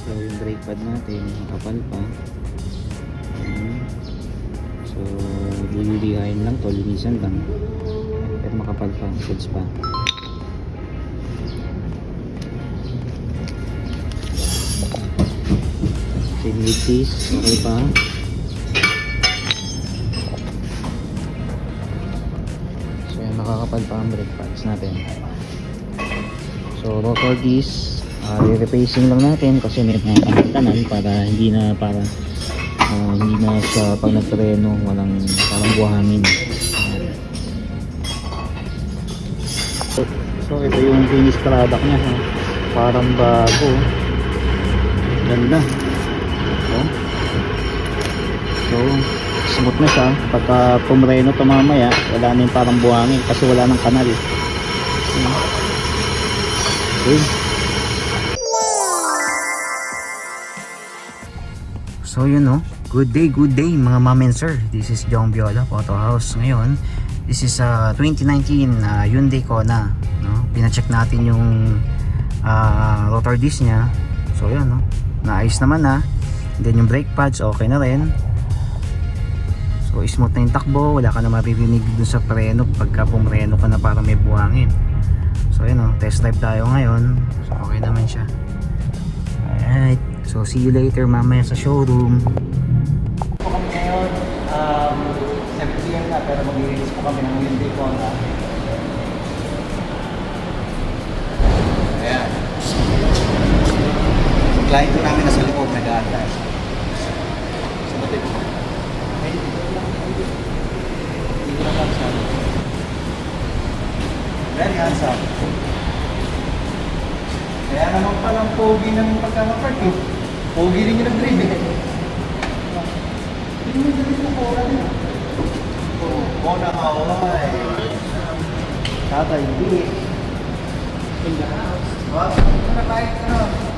So yung brake pad natin kapal pa. Ayan. So lilihain lang to, linisan lang. Pero makapal pa, goods pa. Signitis, okay pa. So yan, nakakapal pa ang brake pads natin. So rotor disc, re-replacing lang natin kasi may mga tanan para hindi na sa pag nagtreno walang parang buhangin. So ito yung finished product nya, ha? Parang bago, ganda. So smooth na siya. Pagka pumreno to mamaya wala na yung parang buhangin kasi wala ng kanal. Okay. So yun, no, good day mga ma'am and sir. This is Jong Viola Photo House. Ngayon, this is 2019 Hyundai Kona, no? Pina-check natin yung rotor disc nya. So yun, no, naayos naman na. Then yung brake pads okay na rin. So smooth na yung takbo, wala ka na maririnig dun sa preno pagka pumreno ka na para may buhangin. So yun, no, test drive tayo ngayon. So okay naman siya. Alright, so see you later mamaya sa showroom. Po kami ngayon, 7 p.m. na pero mag-release po kami ng Hyundai Kona. Ayan. Yung client po namin nasa loob, nag-aantay. Sumatid po. Hindi na handsome. Very handsome. Kaya naman palang pogi ng pagkamapark eh. Pogi rin yung nag-drive eh. Hindi mo dali na Kona rin. Kona Hawaii. Tatay B. In the house. What? Ano tayo?